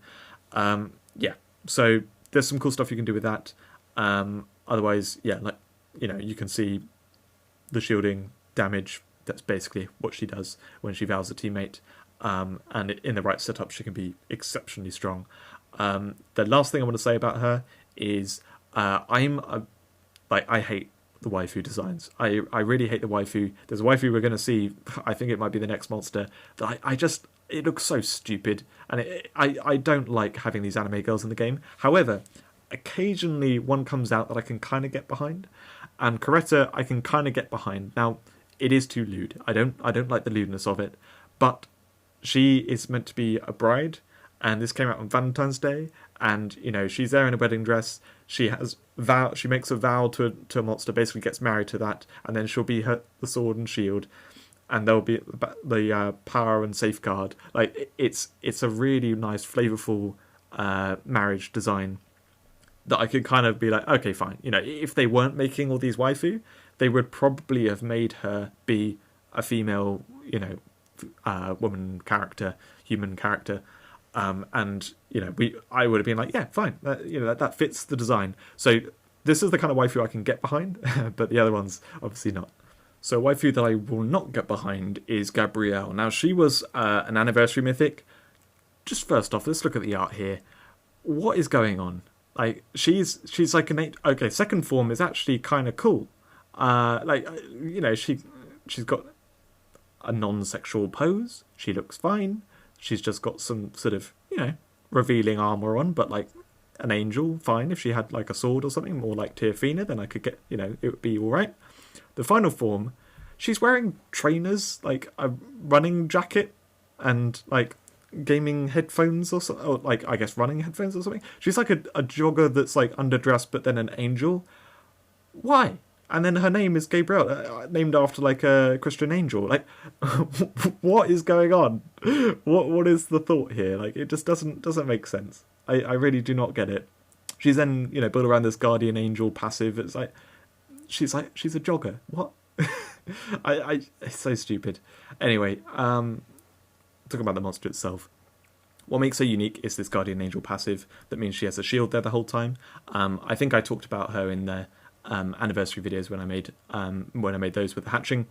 So there's some cool stuff you can do with that. Otherwise, you can see the shielding damage. That's basically what she does when she vows a teammate. And in the right setup, she can be exceptionally strong. The last thing I want to say about her is I hate the waifu designs. I really hate the waifu. There's a waifu we're going to see, I think it might be the next monster, that it looks so stupid, and I don't like having these anime girls in the game. However, occasionally one comes out that I can kind of get behind, and Coretta I can kind of get behind. Now, it is too lewd. I don't like the lewdness of it, but she is meant to be a bride, and this came out on Valentine's Day, and she's there in a wedding dress. She makes a vow to a monster, basically gets married to that, and then she'll be the sword and shield, and there'll be the power and safeguard. Like it's a really nice, flavorful marriage design that I could kind of be like, okay, fine. If they weren't making all these waifu, they would probably have made her be a female, woman character, human character. I would have been like, yeah, fine, that fits the design. So this is the kind of waifu I can get behind, but the other ones obviously not. So a waifu that I will not get behind is Gabrielle. Now, she was an anniversary mythic. Just first off, let's look at the art here. What is going on? Like, she's like an 8. Okay, second form is actually kind of cool. She's got a non-sexual pose. She looks fine. She's just got some sort of, revealing armor on, but like an angel, fine. If she had like a sword or something, more like Tearfina, then I could get, it would be all right. The final form, she's wearing trainers, like a running jacket and like gaming headphones or like, I guess, running headphones or something. She's like a jogger that's like underdressed, but then an angel. Why? And then her name is Gabrielle, named after like a Christian angel. Like, what is going on? What is the thought here? Like, it just doesn't make sense. I really do not get it. She's then built around this guardian angel passive. It's like she's a jogger. What? It's so stupid. Anyway, talking about the monster itself. What makes her unique is this guardian angel passive. That means she has a shield there the whole time. I think I talked about her in the anniversary videos when I made those with the hatching.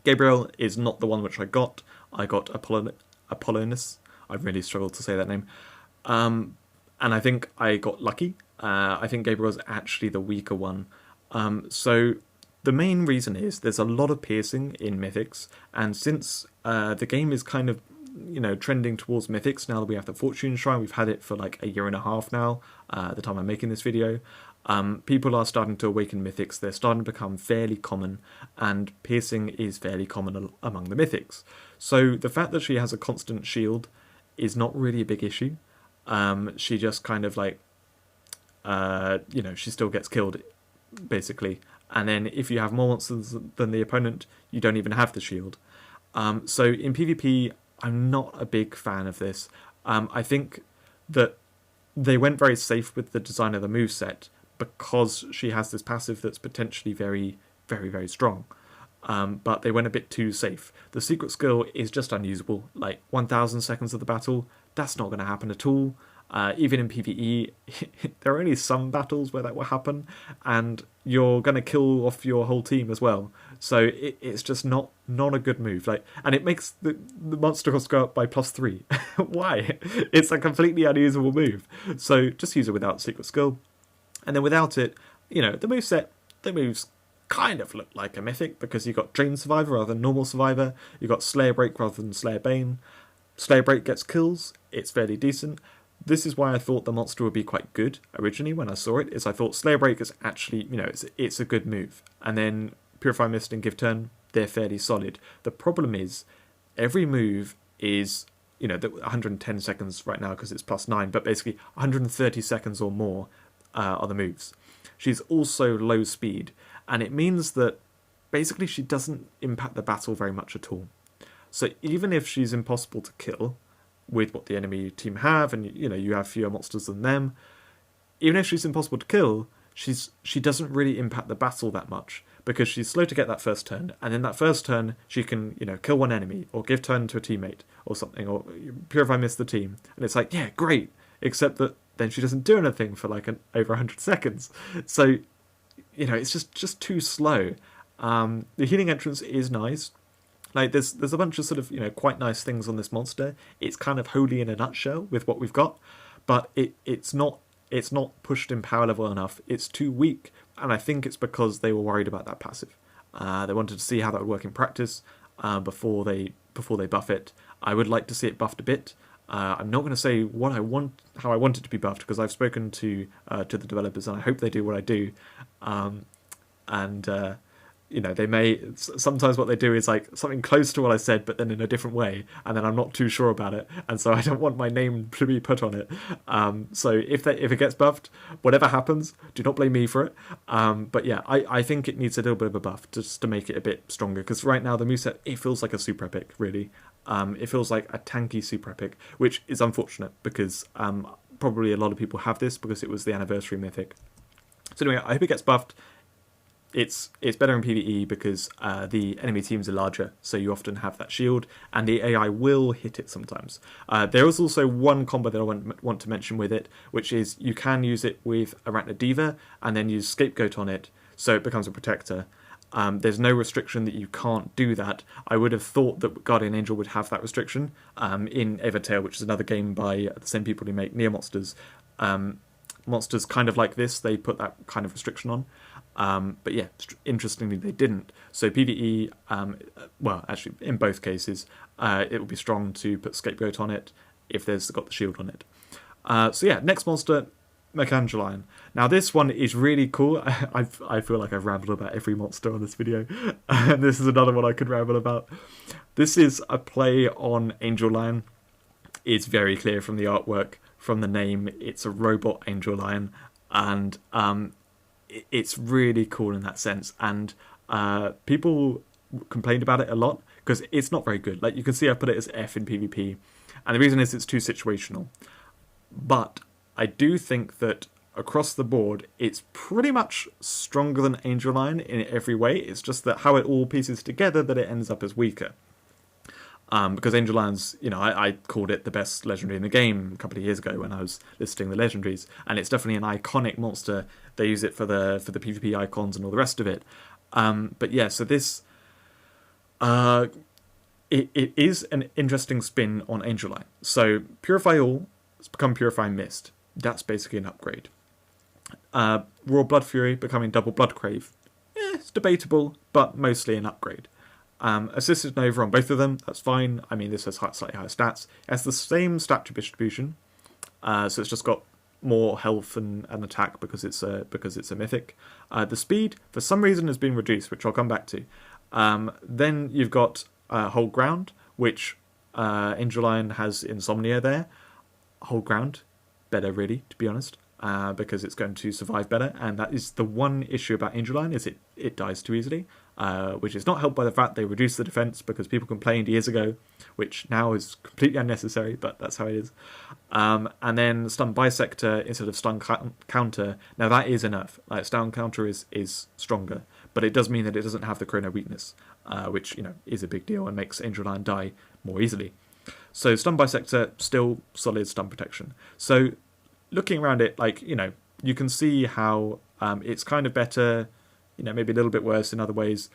Gabrielle is not the one which I got. I got Apollonius. I really struggled to say that name. And I think I got lucky. I think Gabrielle's actually the weaker one. So the main reason is there's a lot of piercing in Mythics, and since the game is kind of trending towards Mythics now that we have the Fortune Shrine, we've had it for like a year and a half now, at the time I'm making this video. People are starting to awaken Mythics. They're starting to become fairly common, and piercing is fairly common among the Mythics. So the fact that she has a constant shield is not really a big issue. She just kind of like, she still gets killed, basically. And then if you have more monsters than the opponent, you don't even have the shield. So in PvP, I'm not a big fan of this. I think that they went very safe with the design of the moveset, because she has this passive that's potentially very, very, very strong. But they went a bit too safe. The secret skill is just unusable. Like 1,000 seconds of the battle, that's not going to happen at all. Even in PvE, there are only some battles where that will happen, and you're going to kill off your whole team as well. So it's just not a good move. And it makes the monster cost go up by +3. Why? It's a completely unusable move. So just use it without secret skill, and then without it, the moves kind of look like a mythic, because you've got Drain Survivor rather than normal Survivor. You've got Slayer Break rather than Slayer Bane. Slayer Break gets kills. It's fairly decent. This is why I thought the monster would be quite good originally when I saw it, is I thought Slayer Break is actually, it's a good move. And then Purify Mist and Give Turn, they're fairly solid. The problem is, every move is, 110 seconds right now because it's +9, but basically 130 seconds or more are the moves. She's also low speed, and it means that basically she doesn't impact the battle very much at all. So even if she's impossible to kill with what the enemy team have, and you have fewer monsters than them, even if she's impossible to kill, she doesn't really impact the battle that much, because she's slow to get that first turn, and in that first turn she can kill one enemy or give turn to a teammate or something, or Purify Miss the team, and it's like, yeah, great, except that then she doesn't do anything for over 100 seconds. So it's just too slow. The healing entrance is nice. There's a bunch of sort of quite nice things on this monster. It's kind of holy in a nutshell with what we've got, but it's not pushed in power level enough. It's too weak, and I think it's because they were worried about that passive. They wanted to see how that would work in practice before they buff it. I would like to see it buffed a bit. I'm not going to say how I want it to be buffed, because I've spoken to the developers, and I hope they do what I do. They may, sometimes what they do is something close to what I said, but then in a different way, and then I'm not too sure about it, and so I don't want my name to be put on it. So if it gets buffed, whatever happens, do not blame me for it. But yeah, I think it needs a little bit of a buff just to make it a bit stronger, because right now the moveset, it feels like a super epic, really. It feels like a tanky super epic, which is unfortunate, because probably a lot of people have this because it was the anniversary mythic. So anyway, I hope it gets buffed. It's better in PvE because the enemy teams are larger, so you often have that shield, and the AI will hit it sometimes. There is also one combo that I want to mention with it, which is you can use it with Arachnid Diva and then use Scapegoat on it, so it becomes a protector. There's no restriction that you can't do that. I would have thought that Guardian Angel would have that restriction in Evertale, which is another game by the same people who make Near Monsters. Monsters kind of like this, they put that kind of restriction on. But yeah, interestingly, they didn't. So PvE, well, actually, in both cases, it will be strong to put Scapegoat on it if there's got the shield on it. So yeah, next monster, Mechangeline. Now this one is really cool. I feel like I've rambled about every monster on this video, and this is another one I could ramble about. This is a play on Angel Lion. It's very clear from the artwork, from the name, it's a robot Angel Lion, and it's really cool in that sense. And people complained about it a lot because it's not very good. You can see I put it as F in PvP, and the reason is it's too situational. But I do think that across the board, it's pretty much stronger than Angel Lion in every way. It's just that how it all pieces together that it ends up as weaker. Because Angel Lion's, I called it the best legendary in the game a couple of years ago when I was listing the legendaries, and it's definitely an iconic monster. They use it for the PvP icons and all the rest of it. But yeah, so this it is an interesting spin on Angel Lion. So Purify All has become Purify Mist. That's basically an upgrade. Raw Blood Fury becoming Double Blood Crave. It's debatable, but mostly an upgrade. Assisted Nova on both of them, that's fine. I mean, this has slightly higher stats. It has the same stat distribution, so it's just got more health and attack because it's a mythic. The speed, for some reason, has been reduced, which I'll come back to. Then you've got Hold Ground, which Angel Lion has Insomnia there. Hold Ground, better really, to be honest, because it's going to survive better, and that is the one issue about Angel Lion, is it dies too easily. Which is not helped by the fact they reduced the defense because people complained years ago, which now is completely unnecessary, but that's how it is. And then Stun Bisector instead of Stun Counter. Now that is enough. Stun Counter is stronger, but it does mean that it doesn't have the Chrono weakness, which is a big deal and makes Angel Lion die more easily. So stun bisector, still solid stun protection. So looking around it, like, you can see how it's kind of better, maybe a little bit worse in other ways.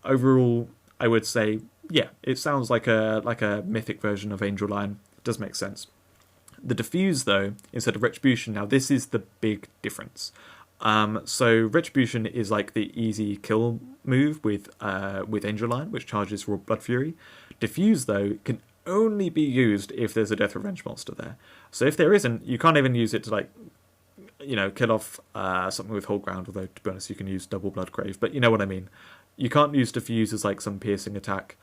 Overall, I would say, yeah, it sounds like a mythic version of Angel Lion. It does make sense. The Diffuse, though, instead of Retribution, now this is the big difference. So Retribution is like the easy kill move with Angel Lion, which charges Raw Blood Fury. Diffuse, though, can only be used if there's a Death Revenge monster there. So if there isn't, you can't even use it to, kill off something with Hold Ground, although, to be honest, you can use Double Blood Crave, but you know what I mean. You can't use Diffuse as, some piercing attack.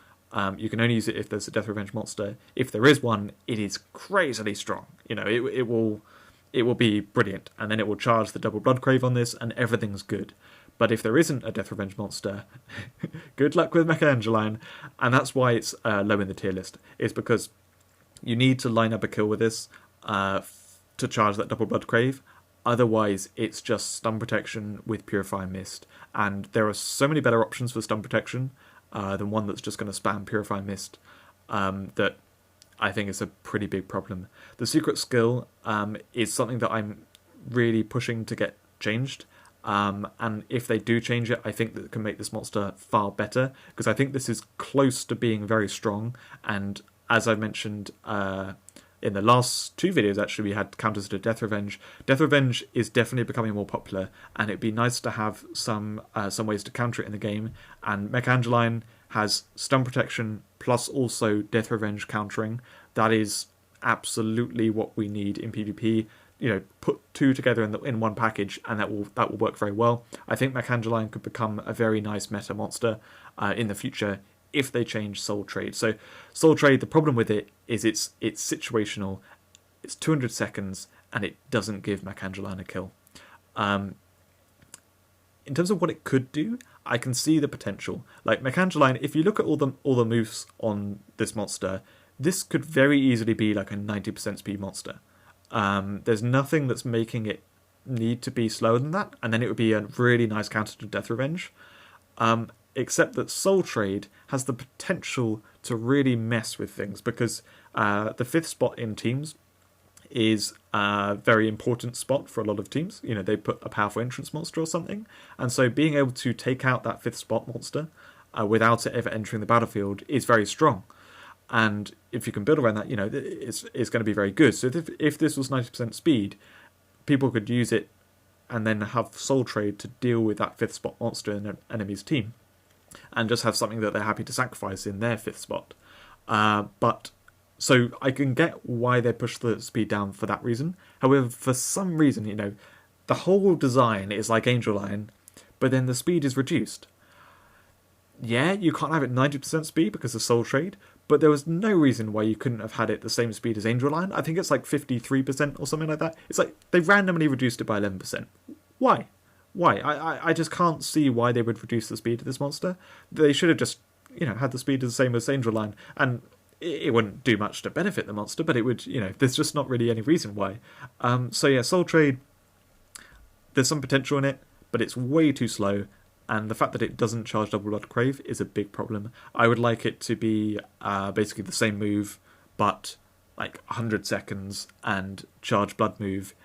You can only use it if there's a Death Revenge monster. If there is one, it is crazily strong. It will be brilliant, and then it will charge the Double Blood Crave on this, and everything's good. But if there isn't a Death Revenge monster, good luck with Mecha Angeline, and that's why it's low in the tier list. It's because you need to line up a kill with this to charge that Double Blood Crave. Otherwise, it's just stun protection with Purifying Mist, and there are so many better options for stun protection than one that's just going to spam Purifying Mist that I think is a pretty big problem. The secret skill is something that I'm really pushing to get changed. And if they do change it, I think that it can make this monster far better, because I think this is close to being very strong. And as I mentioned in the last two videos, actually, we had counters to Death Revenge. Death Revenge is definitely becoming more popular, and it'd be nice to have some ways to counter it in the game. And Mecha Angeline has stun protection plus also Death Revenge countering. That is absolutely what we need in PvP. Put two together in one package, and that will work very well. I think Mecha Angeline could become a very nice meta monster in the future if they change Soul Trade. So Soul Trade, the problem with it is it's situational. It's 200 seconds, and it doesn't give Mecha Angeline a kill. In terms of what it could do, I can see the potential. Like Mecha Angeline, if you look at all the moves on this monster, this could very easily be like a 90% speed monster. There's nothing that's making it need to be slower than that, and then it would be a really nice counter to Death Revenge. Except that Soul Trade has the potential to really mess with things, because the 5th spot in teams is a very important spot for a lot of teams. They put a powerful entrance monster or something, and so being able to take out that 5th spot monster without it ever entering the battlefield is very strong. And if you can build around that, it's going to be very good. So if this was 90% speed, people could use it and then have Soul Trade to deal with that 5th spot monster in an enemy's team, and just have something that they're happy to sacrifice in their 5th spot. But so I can get why they push the speed down for that reason. However, for some reason, the whole design is like Angel Lion, but then the speed is reduced. Yeah, you can't have it 90% speed because of Soul Trade, but there was no reason why you couldn't have had it the same speed as Angel Lion. I think it's like 53% or something like that. It's like they randomly reduced it by 11%. Why? I just can't see why they would reduce the speed of this monster. They should have just, had the speed the same as Angel Lion, and it wouldn't do much to benefit the monster, but it would, there's just not really any reason why. So yeah, Soul Trade, there's some potential in it, but it's way too slow. And the fact that it doesn't charge Double Blood Crave is a big problem. I would like it to be basically the same move, but like 100 seconds and charge Blood move,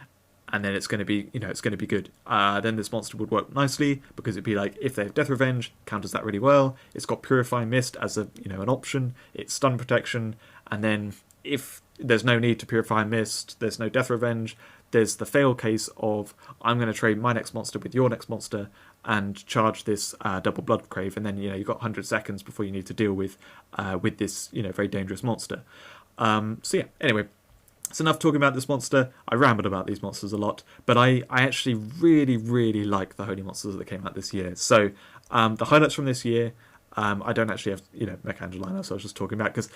and then it's going to be, it's going to be good. Then this monster would work nicely, because it'd be like, if they have Death Revenge, counters that really well. It's got Purifying Mist as a, an option. It's stun protection, and then if there's no need to Purify Mist, there's no Death Revenge, there's the fail case of, I'm going to trade my next monster with your next monster and charge this Double Blood Crave, and then you've got 100 seconds before you need to deal with this very dangerous monster. So yeah, anyway, it's enough talking about this monster. I rambled about these monsters a lot, but I actually really, really like the Holy Monsters that came out this year. So the highlights from this year, I don't actually have Mecha Angelina, so I was just talking about, because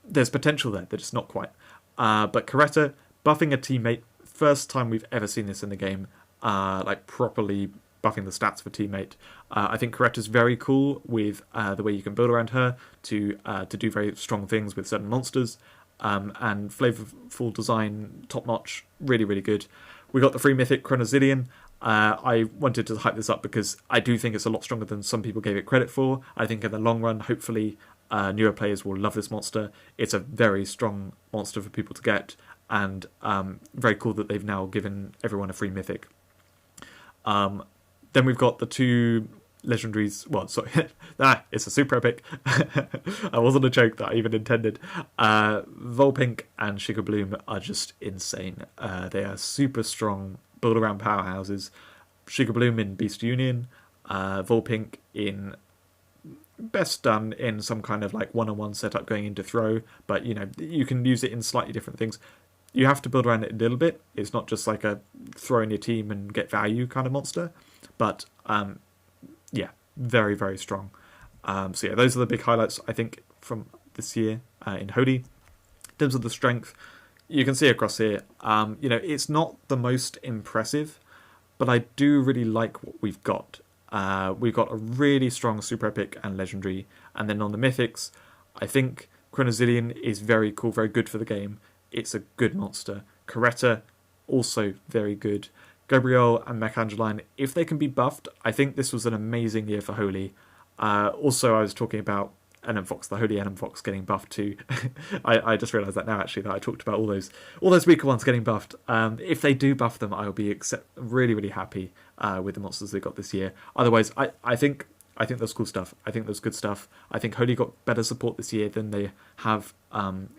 there's potential there, they're just not quite. But Coretta buffing a teammate, first time we've ever seen this in the game, like properly buffing the stats for teammate. I think Coretta's very cool with the way you can build around her to do very strong things with certain monsters, and flavorful design, top notch, really, really good. We got the free mythic Chronozillion. I wanted to hype this up because I do think it's a lot stronger than some people gave it credit for. I think in the long run, hopefully, newer players will love this monster. It's a very strong monster for people to get, and very cool that they've now given everyone a free mythic. Then we've got the 2 legendaries. Well, sorry, it's a super epic. That wasn't a joke that I even intended. Volpink and Sugar Bloom are just insane. They are super strong build-around powerhouses. Sugar Bloom in Beast Union, Volpink in best done in some kind of like one-on-one setup going into throw, but you know, you can use it in slightly different things. You have to build around it a little bit. It's not just like a throw in your team and get value kind of monster, but yeah, very, very strong. So yeah, those are the big highlights, I think, from this year in Holy. In terms of the strength, you can see across here, you know, it's not the most impressive, but I do really like what we've got. We've got a really strong super epic and legendary, and then on the mythics, I think Chronozillion is very cool, very good for the game. It's a good monster. Coretta, also very good. Gabrielle and Mechangeline, if they can be buffed, I think this was an amazing year for Holy. Also, I was talking about Enum Fox, the Holy Enum Fox getting buffed too. I just realised that now, actually, that I talked about all those weaker ones getting buffed. If they do buff them, I'll be really, really happy with the monsters they got this year. Otherwise, I think there's cool stuff. I think there's good stuff. I think Holy got better support this year than they have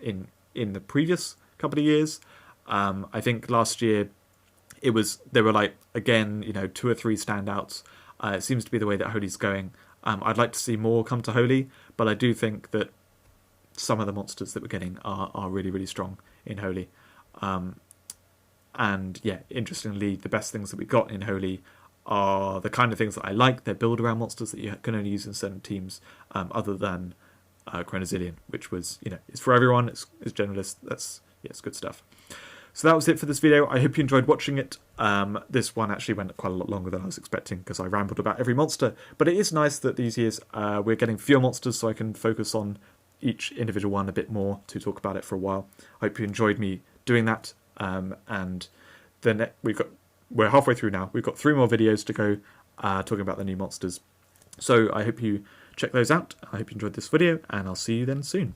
in the previous couple of years. I think last year there were like, again, you know, 2 or 3 standouts. It seems to be the way that Holy's going. I'd like to see more come to Holy, but I do think that some of the monsters that we're getting are really, really strong in Holy. And yeah, interestingly, the best things that we got in Holy are the kind of things that I like. They're build-around monsters that you can only use in certain teams, other than Chronozillion, which was, you know, it's for everyone. It's generalist. It's good stuff. So that was it for this video. I hope you enjoyed watching it. This one actually went quite a lot longer than I was expecting because I rambled about every monster. But it is nice that these years we're getting fewer monsters, so I can focus on each individual one a bit more to talk about it for a while. I hope you enjoyed me doing that. And then we're halfway through now. We've got 3 more videos to go talking about the new monsters. So I hope you check those out. I hope you enjoyed this video, and I'll see you then soon.